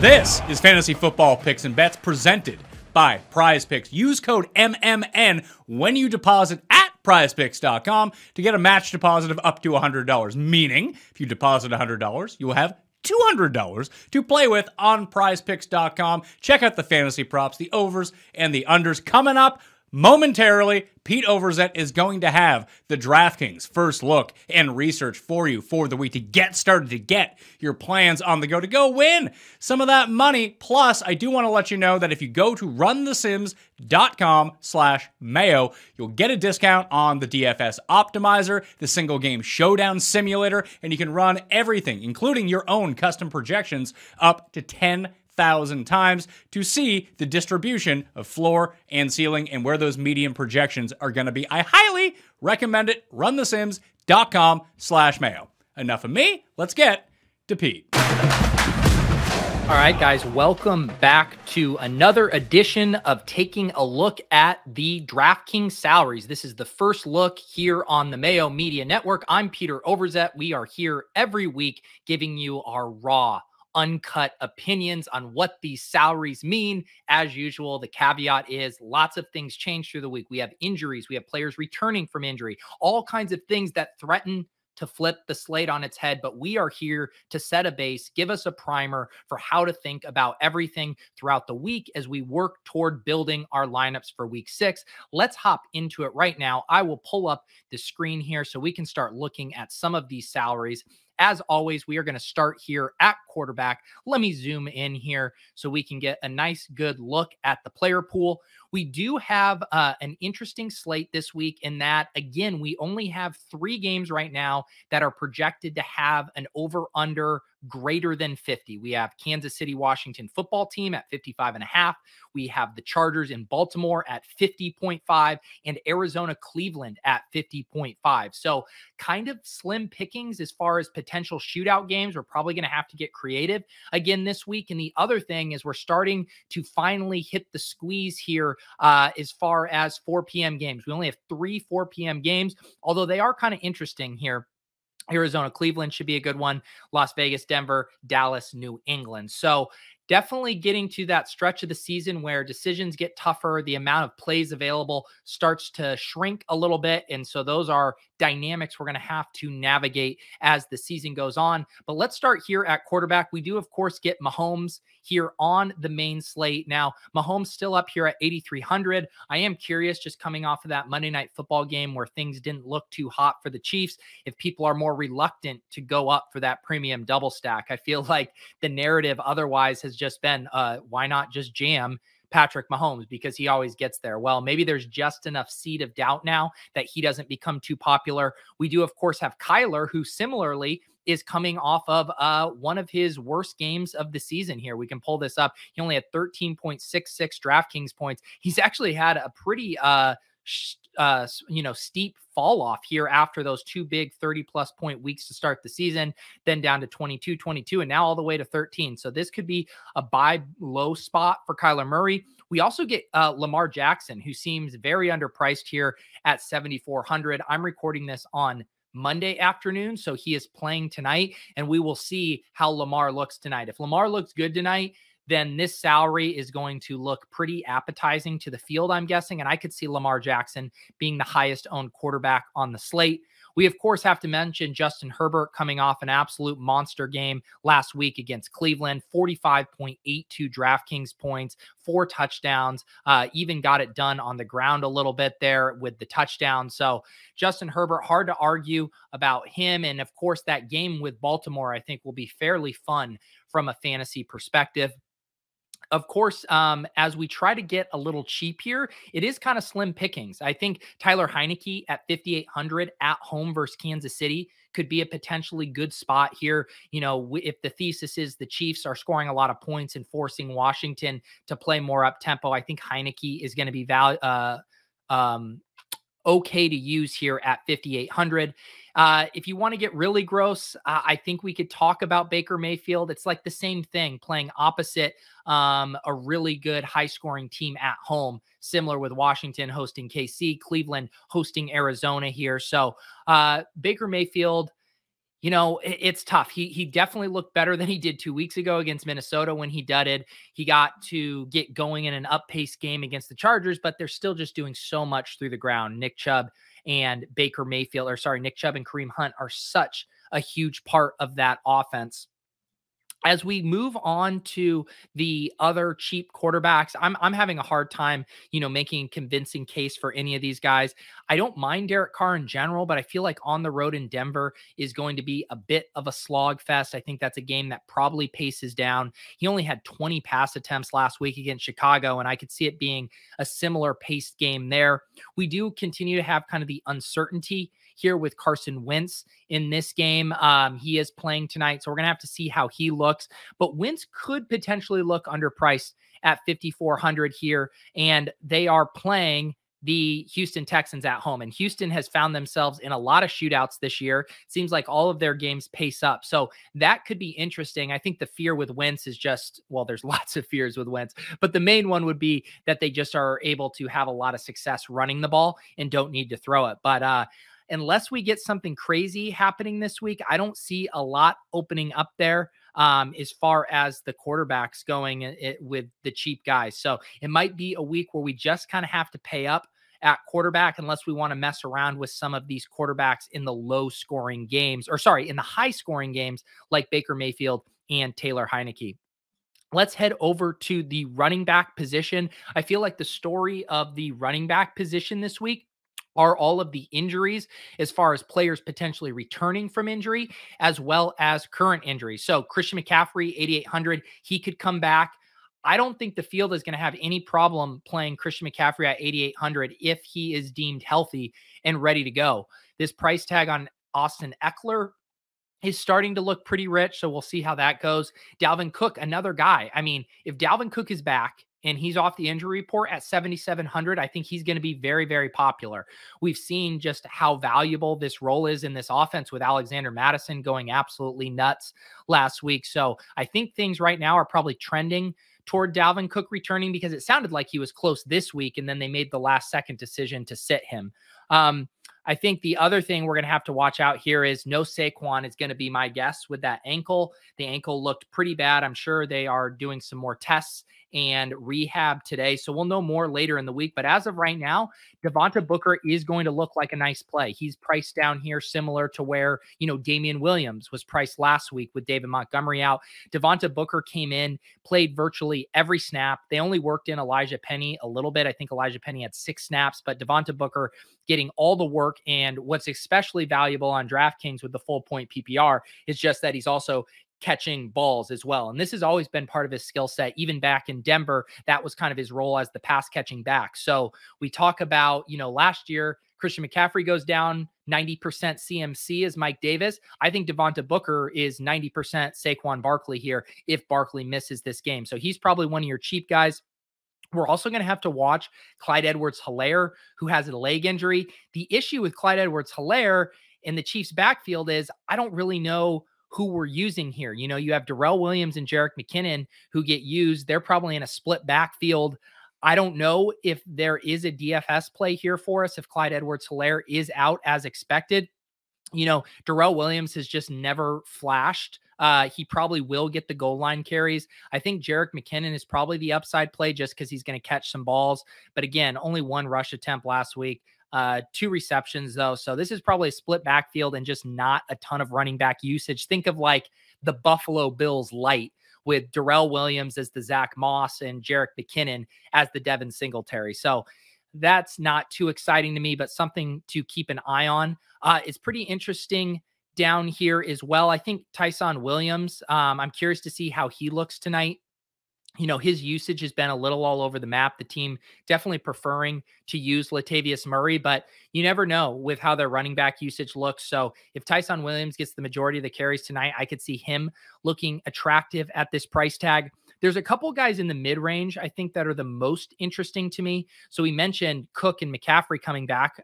This is Fantasy Football Picks and Bets presented by Prize Picks. Use code MMN when you deposit at prizepicks.com to get a match deposit of up to $100. Meaning, if you deposit $100, you will have $200 to play with on prizepicks.com. Check out the fantasy props, the overs, and the unders. Coming up momentarily, Pete Overzet is going to have the DraftKings first look and research for you for the week to get started, to get your plans on the go, to go win some of that money. Plus, I do want to let you know that if you go to runthesims.com/Mayo, you'll get a discount on the DFS Optimizer, the single game showdown simulator, and you can run everything, including your own custom projections, up to 10,000 times to see the distribution of floor and ceiling and where those median projections are going to be. I highly recommend it. runthesims.com/Mayo. Enough of me. Let's get to Pete. All right, guys, welcome back to another edition of taking a look at the DraftKings salaries. This is the first look here on the Mayo Media Network. I'm Peter Overzet. We are here every week giving you our raw, uncut opinions on what these salaries mean. As usual, the caveat is lots of things change through the week. We have injuries, we have players returning from injury, all kinds of things that threaten to flip the slate on its head, but we are here to set a base, give us a primer for how to think about everything throughout the week as we work toward building our lineups for week 6. Let's hop into it right now. I will pull up the screen here so we can start looking at some of these salaries. As always, we are going to start here at quarterback. Let me zoom in here so we can get a nice, good look at the player pool. We do have an interesting slate this week in that, again, we only have 3 games right now that are projected to have an over-under greater than 50. We have Kansas City, Washington football team at 55.5. We have the Chargers in Baltimore at 50.5 and Arizona, Cleveland at 50.5. So kind of slim pickings as far as potential shootout games. We're probably going to have to get creative again this week. And the other thing is we're starting to finally hit the squeeze here as far as 4 p.m. games. We only have 3 4 p.m. games, although they are kind of interesting here. Arizona, Cleveland should be a good one. Las Vegas, Denver, Dallas, New England. So definitely getting to that stretch of the season where decisions get tougher. The amount of plays available starts to shrink a little bit. And so those are dynamics we're going to have to navigate as the season goes on. But let's start here at quarterback. We do, of course, get Mahomes here on the main slate. Now, Mahomes still up here at 8,300. I am curious, just coming off of that Monday Night Football game where things didn't look too hot for the Chiefs, if people are more reluctant to go up for that premium double stack. I feel like the narrative otherwise has just been, why not just jam Patrick Mahomes because he always gets there? Well, maybe there's just enough seed of doubt now that he doesn't become too popular. We do, of course, have Kyler, who similarly is coming off of one of his worst games of the season here. We can pull this up. He only had 13.66 DraftKings points. He's actually had a pretty steep fall off here after those 2 big 30+ point weeks to start the season, then down to 22, and now all the way to 13. So this could be a buy low spot for Kyler Murray. We also get Lamar Jackson, who seems very underpriced here at 7,400. I'm recording this on Monday afternoon, so he is playing tonight, and we will see how Lamar looks tonight. If Lamar looks good tonight, then this salary is going to look pretty appetizing to the field, I'm guessing. And I could see Lamar Jackson being the highest owned quarterback on the slate. We, of course, have to mention Justin Herbert coming off an absolute monster game last week against Cleveland, 45.82 DraftKings points, 4 touchdowns, even got it done on the ground a little bit there with the touchdown. So Justin Herbert, hard to argue about him. And of course, that game with Baltimore, I think, will be fairly fun from a fantasy perspective. Of course, as we try to get a little cheap here, it is kind of slim pickings. I think Tyler Heineke at 5,800 at home versus Kansas City could be a potentially good spot here. You know, if the thesis is the Chiefs are scoring a lot of points and forcing Washington to play more up tempo, I think Heineke is going to be okay to use here at 5,800. If you want to get really gross, I think we could talk about Baker Mayfield. It's like the same thing, playing opposite a really good high-scoring team at home, similar with Washington hosting KC, Cleveland hosting Arizona here. So Baker Mayfield, It's tough. He definitely looked better than he did 2 weeks ago against Minnesota when he dudded. He got to get going in an up-paced game against the Chargers, but they're still just doing so much through the ground. Nick Chubb and Nick Chubb and Kareem Hunt are such a huge part of that offense. As we move on to the other cheap quarterbacks, I'm having a hard time, making a convincing case for any of these guys. I don't mind Derek Carr in general, but I feel like on the road in Denver is going to be a bit of a slog fest. I think that's a game that probably paces down. He only had 20 pass attempts last week against Chicago, and I could see it being a similar paced game there. We do continue to have kind of the uncertainty here with Carson Wentz in this game. He is playing tonight, so we're going to have to see how he looks. But Wentz could potentially look underpriced at 5,400 here, and they are playing the Houston Texans at home. And Houston has found themselves in a lot of shootouts this year. Seems like all of their games pace up. So that could be interesting. I think the fear with Wentz is there's lots of fears with Wentz, but the main one would be that they just are able to have a lot of success running the ball and don't need to throw it. But unless we get something crazy happening this week, I don't see a lot opening up there as far as the quarterbacks going with the cheap guys. So it might be a week where we just kind of have to pay up at quarterback unless we want to mess around with some of these quarterbacks in the in the high scoring games like Baker Mayfield and Taylor Heineke. Let's head over to the running back position. I feel like the story of the running back position this week are all of the injuries as far as players potentially returning from injury, as well as current injuries. So Christian McCaffrey, 8,800, he could come back. I don't think the field is going to have any problem playing Christian McCaffrey at 8,800 if he is deemed healthy and ready to go. This price tag on Austin Eckler is starting to look pretty rich, so we'll see how that goes. Dalvin Cook, another guy. I mean, if Dalvin Cook is back and he's off the injury report at 7,700, I think he's going to be very, very popular. We've seen just how valuable this role is in this offense with Alexander Mattison going absolutely nuts last week. So I think things right now are probably trending toward Dalvin Cook returning because it sounded like he was close this week, and then they made the last second decision to sit him. I think the other thing we're going to have to watch out here is no Saquon is going to be my guess with that ankle. The ankle looked pretty bad. I'm sure they are doing some more tests and rehab today. So we'll know more later in the week. But as of right now, Devonta Booker is going to look like a nice play. He's priced down here similar to where, Damian Williams was priced last week with David Montgomery out. Devonta Booker came in, played virtually every snap. They only worked in Elijah Penny a little bit. I think Elijah Penny had 6 snaps, but Devonta Booker getting all the work. And what's especially valuable on DraftKings with the full point PPR is just that he's also catching balls as well. And this has always been part of his skill set. Even back in Denver, that was kind of his role as the pass catching back. So we talk about, last year, Christian McCaffrey goes down 90% CMC as Mike Davis. I think Devonta Booker is 90% Saquon Barkley here if Barkley misses this game. So he's probably one of your cheap guys. We're also going to have to watch Clyde Edwards-Hilaire, who has a leg injury. The issue with Clyde Edwards-Hilaire in the Chiefs backfield is I don't really know who we're using here. You have Darrell Williams and Jerick McKinnon who get used. They're probably in a split backfield. I don't know if there is a DFS play here for us if Clyde Edwards-Hilaire is out as expected. Darrell Williams has just never flashed. He probably will get the goal line carries. I think Jerick McKinnon is probably the upside play just because he's going to catch some balls. But again, only 1 rush attempt last week. 2 receptions though. So this is probably a split backfield and just not a ton of running back usage. Think of like the Buffalo Bills light with Darrell Williams as the Zach Moss and Jerick McKinnon as the Devin Singletary. So that's not too exciting to me, but something to keep an eye on. It's pretty interesting down here as well. I think Tyson Williams, I'm curious to see how he looks tonight. His usage has been a little all over the map. The team definitely preferring to use Latavius Murray, but you never know with how their running back usage looks. So if Tyson Williams gets the majority of the carries tonight, I could see him looking attractive at this price tag. There's a couple guys in the mid-range, I think, that are the most interesting to me. So we mentioned Cook and McCaffrey coming back.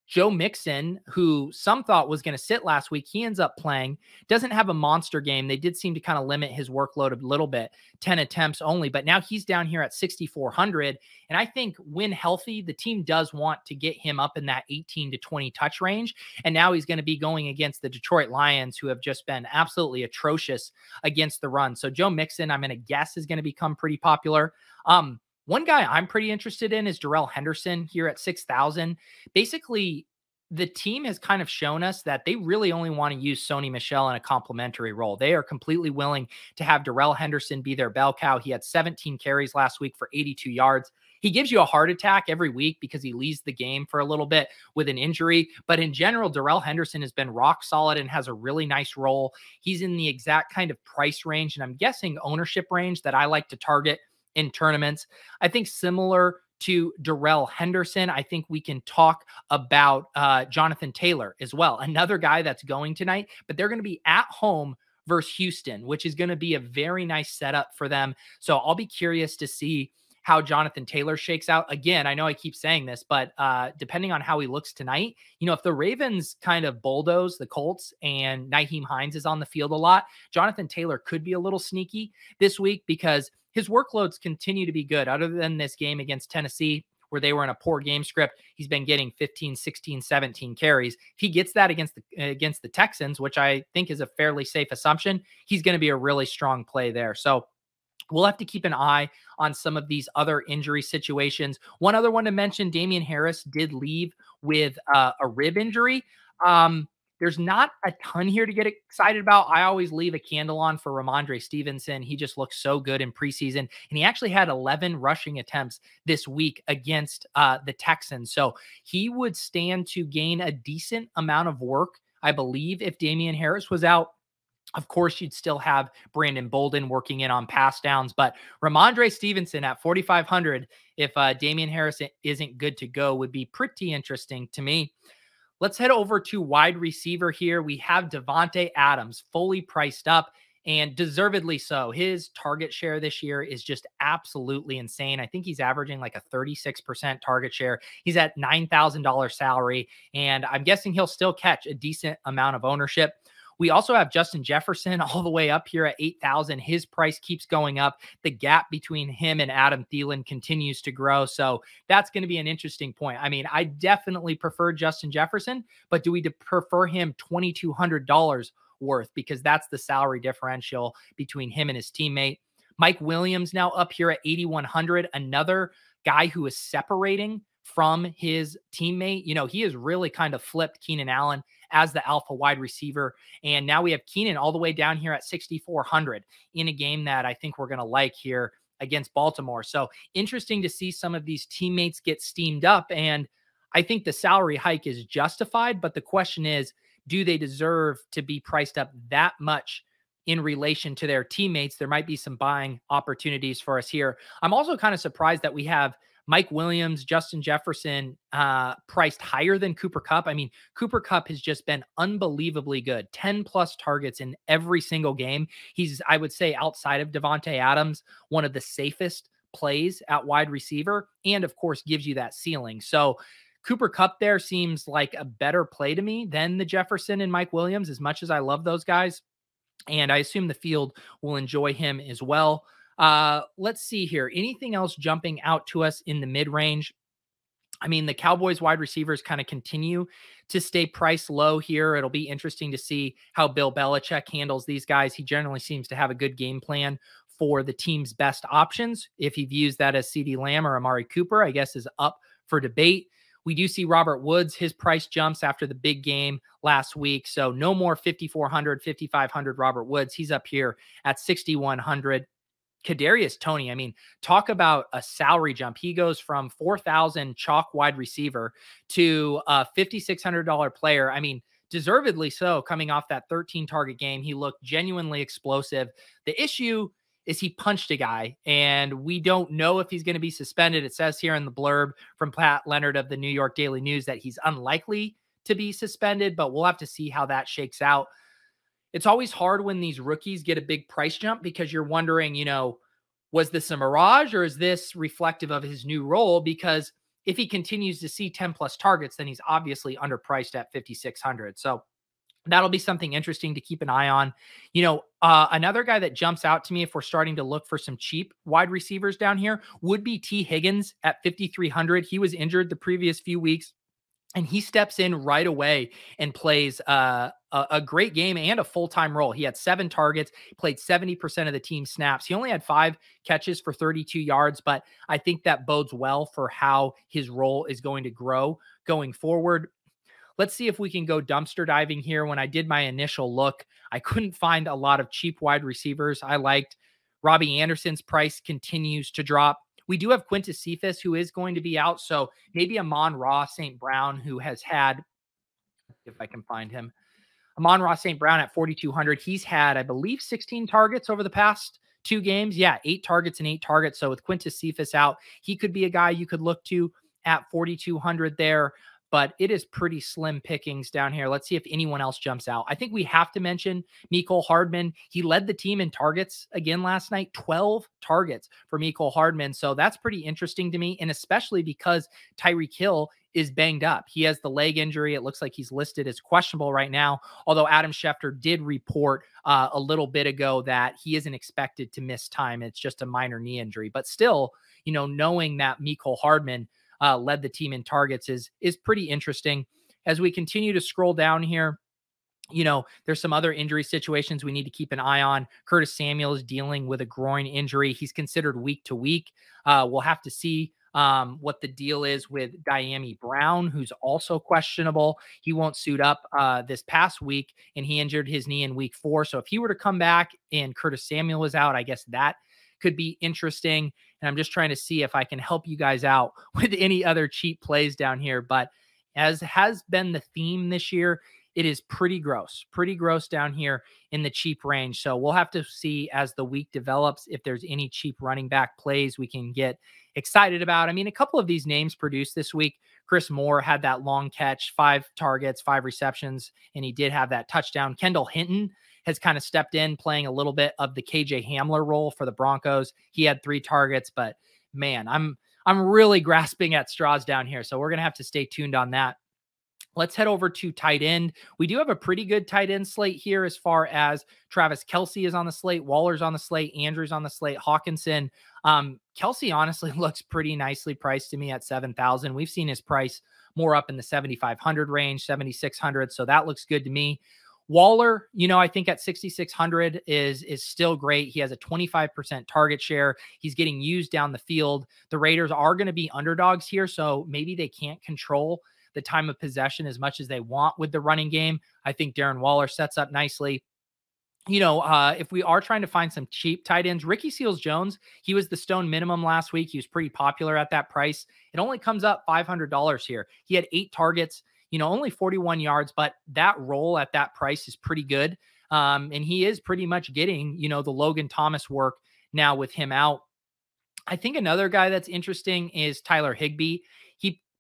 Joe Mixon, who some thought was going to sit last week, he ends up playing, doesn't have a monster game. They did seem to kind of limit his workload a little bit, 10 attempts only, but now he's down here at 6,400. And I think when healthy, the team does want to get him up in that 18 to 20 touch range. And now he's going to be going against the Detroit Lions, who have just been absolutely atrocious against the run. So Joe Mixon, I'm going to guess, is going to become pretty popular. One guy I'm pretty interested in is Darrell Henderson here at 6,000. Basically, the team has kind of shown us that they really only want to use Sony Michel in a complementary role. They are completely willing to have Darrell Henderson be their bell cow. He had 17 carries last week for 82 yards. He gives you a heart attack every week because he leaves the game for a little bit with an injury. But in general, Darrell Henderson has been rock solid and has a really nice role. He's in the exact kind of price range, and I'm guessing ownership range that I like to target in tournaments. I think similar to Darrell Henderson, I think we can talk about Jonathan Taylor as well. Another guy that's going tonight, but they're going to be at home versus Houston, which is going to be a very nice setup for them. So I'll be curious to see how Jonathan Taylor shakes out. Again, I know I keep saying this, but depending on how he looks tonight, if the Ravens kind of bulldoze the Colts and Nyheim Hines is on the field a lot, Jonathan Taylor could be a little sneaky this week because his workloads continue to be good. Other than this game against Tennessee, where they were in a poor game script, he's been getting 15, 16, 17 carries. If he gets that against the Texans, which I think is a fairly safe assumption, he's going to be a really strong play there. So we'll have to keep an eye on some of these other injury situations. One other one to mention, Damian Harris did leave with a rib injury. There's not a ton here to get excited about. I always leave a candle on for Ramondre Stevenson. He just looks so good in preseason. And he actually had 11 rushing attempts this week against the Texans. So he would stand to gain a decent amount of work, I believe, if Damian Harris was out. Of course, you'd still have Brandon Bolden working in on pass downs, but Ramondre Stevenson at 4,500, if Damian Harris isn't good to go, would be pretty interesting to me. Let's head over to wide receiver here. We have Devonte Adams fully priced up, and deservedly so. His target share this year is just absolutely insane. I think he's averaging like a 36% target share. He's at $9,000 salary, and I'm guessing he'll still catch a decent amount of ownership. We also have Justin Jefferson all the way up here at 8,000. His price keeps going up. The gap between him and Adam Thielen continues to grow. So that's going to be an interesting point. I mean, I definitely prefer Justin Jefferson, but do we prefer him $2,200 worth? Because that's the salary differential between him and his teammate. Mike Williams now up here at 8,100. Another guy who is separating from his teammate. He has really kind of flipped Keenan Allen as the alpha wide receiver. And now we have Keenan all the way down here at 6,400 in a game that I think we're going to like here against Baltimore. So interesting to see some of these teammates get steamed up. And I think the salary hike is justified, but the question is, do they deserve to be priced up that much in relation to their teammates? There might be some buying opportunities for us here. I'm also kind of surprised that we have Mike Williams, Justin Jefferson priced higher than Cooper Kupp. I mean, Cooper Kupp has just been unbelievably good. 10 plus targets in every single game. He's, I would say, outside of Devonte Adams, one of the safest plays at wide receiver, and of course gives you that ceiling. So Cooper Kupp there seems like a better play to me than the Jefferson and Mike Williams, as much as I love those guys. And I assume the field will enjoy him as well. Let's see here. Anything else jumping out to us in the mid-range? I mean, the Cowboys wide receivers kind of continue to stay priced low here. It'll be interesting to see how Bill Belichick handles these guys. He generally seems to have a good game plan for the team's best options. If he views that as CeeDee Lamb or Amari Cooper, I guess is up for debate. We do see Robert Woods, his price jumps after the big game last week. So no more 5,400, 5,500 Robert Woods. He's up here at 6,100. Kadarius Toney, I mean, talk about a salary jump. He goes from 4,000 chalk wide receiver to a $5,600 player. I mean, deservedly so, coming off that 13 target game. He looked genuinely explosive. The issue is he punched a guy, and we don't know if he's going to be suspended. It says here in the blurb from Pat Leonard of the New York Daily News that he's unlikely to be suspended, but we'll have to see how that shakes out. It's always hard when these rookies get a big price jump because you're wondering, was this a mirage or is this reflective of his new role? Because if he continues to see 10 plus targets, then he's obviously underpriced at 5,600. So that'll be something interesting to keep an eye on. Another guy that jumps out to me if we're starting to look for some cheap wide receivers down here would be T. Higgins at 5,300. He was injured the previous few weeks, and he steps in right away and plays a great game and a full-time role. He had 7 targets, played 70% of the team snaps. He only had 5 catches for 32 yards, but I think that bodes well for how his role is going to grow going forward. Let's see if we can go dumpster diving here. When I did my initial look, I couldn't find a lot of cheap wide receivers I liked. Robbie Anderson's price continues to drop. We do have Quintus Cephas, who is going to be out. So maybe Amon-Ra St. Brown, who has had, if I can find him, Amon-Ra St. Brown at 4,200. He's had, I believe, 16 targets over the past 2 games. Yeah, 8 targets and 8 targets. So with Quintus Cephas out, he could be a guy you could look to at 4,200 there. But it is pretty slim pickings down here. Let's see if anyone else jumps out. I think we have to mention Nicole Hardman. He led the team in targets again last night, 12 targets for Nicole Hardman. So that's pretty interesting to me, and especially because Tyreek Hill is banged up. He has the leg injury. It looks like he's listed as questionable right now, although Adam Schefter did report a little bit ago that he isn't expected to miss time. It's just a minor knee injury. But still, knowing that Nicole Hardman led the team in targets is pretty interesting. As we continue to scroll down here, there's some other injury situations we need to keep an eye on. Curtis Samuel is dealing with a groin injury. He's considered week to week. We'll have to see what the deal is with Diami Brown, who's also questionable. He won't suit up this past week, and he injured his knee in week 4. So if he were to come back and Curtis Samuel was out, I guess that could be interesting. And I'm just trying to see if I can help you guys out with any other cheap plays down here. But as has been the theme this year, it is pretty gross down here in the cheap range. So we'll have to see as the week develops if there's any cheap running back plays we can get excited about. I mean, a couple of these names produced this week. Chris Moore had that long catch, 5 targets, 5 receptions, and he did have that touchdown. Kendall Hinton has kind of stepped in, playing a little bit of the KJ Hamler role for the Broncos. He had 3 targets, but man, I'm really grasping at straws down here. So we're going to have to stay tuned on that. Let's head over to tight end. We do have a pretty good tight end slate here as far as Travis Kelce is on the slate, Waller's on the slate, Andrews on the slate, Hawkinson. Kelce honestly looks pretty nicely priced to me at 7,000. We've seen his price more up in the 7,500 range, 7,600. So that looks good to me. Waller, I think at 6,600 is still great. He has a 25% target share. He's getting used down the field. The Raiders are going to be underdogs here, so maybe they can't control the time of possession as much as they want with the running game. I think Darren Waller sets up nicely. If we are trying to find some cheap tight ends, Ricky Seals-Jones, he was the stone minimum last week. He was pretty popular at that price. It only comes up $500 here. He had 8 targets, only 41 yards, but that role at that price is pretty good. And he is pretty much getting, the Logan Thomas work now with him out. I think another guy that's interesting is Tyler Higbee.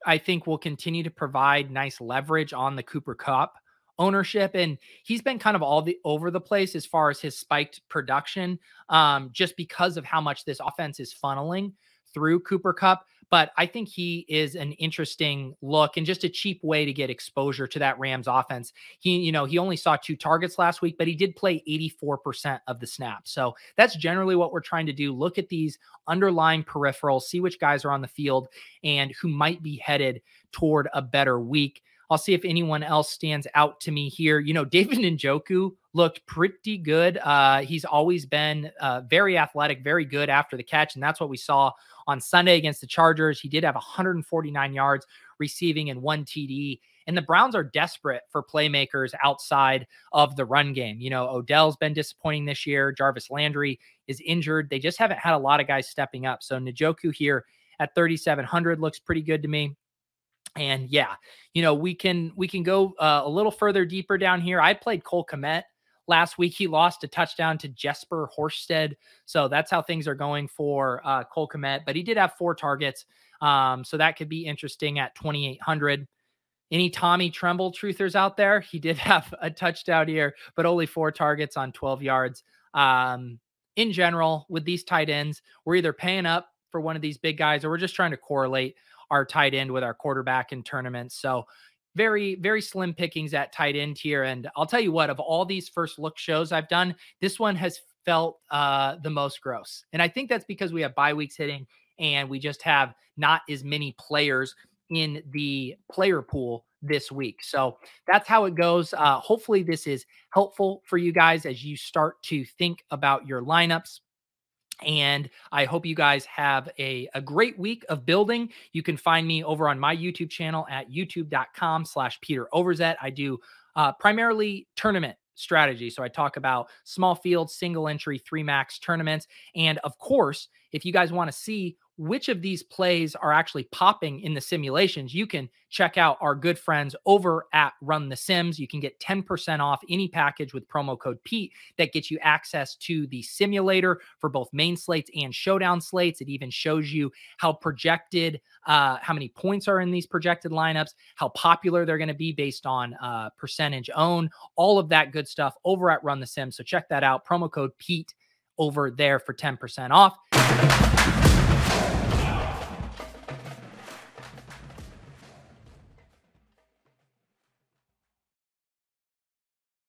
I think will continue to provide nice leverage on the Cooper Kupp ownership. And he's been kind of over the place as far as his spiked production, just because of how much this offense is funneling through Cooper Kupp. But I think he is an interesting look and just a cheap way to get exposure to that Rams offense. He only saw 2 targets last week, but he did play 84% of the snaps. So that's generally what we're trying to do. Look at these underlying peripherals, see which guys are on the field and who might be headed toward a better week. I'll see if anyone else stands out to me here. David Njoku looked pretty good. He's always been very athletic, very good after the catch. And that's what we saw on Sunday against the Chargers. He did have 149 yards receiving and 1 TD. And the Browns are desperate for playmakers outside of the run game. Odell's been disappointing this year. Jarvis Landry is injured. They just haven't had a lot of guys stepping up. So Njoku here at 3,700 looks pretty good to me. And yeah, we can go a little further deeper down here. I played Cole Comet last week. He lost a touchdown to Jesper Horsted. So that's how things are going for Cole Komet. But he did have 4 targets. So that could be interesting at 2,800. Any Tommy Tremble truthers out there? He did have a touchdown here, but only 4 targets on 12 yards. In general, with these tight ends, we're either paying up for one of these big guys or we're just trying to correlate our tight end with our quarterback in tournaments. So very, very slim pickings at tight end here. And I'll tell you what, of all these first look shows I've done, this one has felt the most gross. And I think that's because we have bye weeks hitting and we just have not as many players in the player pool this week. So that's how it goes. Hopefully this is helpful for you guys as you start to think about your lineups. And I hope you guys have a great week of building. You can find me over on my YouTube channel at youtube.com/Peter Overzet. I do primarily tournament strategy. So I talk about small field, single entry, 3-max tournaments. And of course, if you guys want to see which of these plays are actually popping in the simulations, you can check out our good friends over at Run the Sims. You can get 10% off any package with promo code Pete that gets you access to the simulator for both main slates and showdown slates. It even shows you how projected, how many points are in these projected lineups, how popular they're going to be based on percentage owned, all of that good stuff over at Run the Sims. So check that out. Promo code Pete over there for 10% off.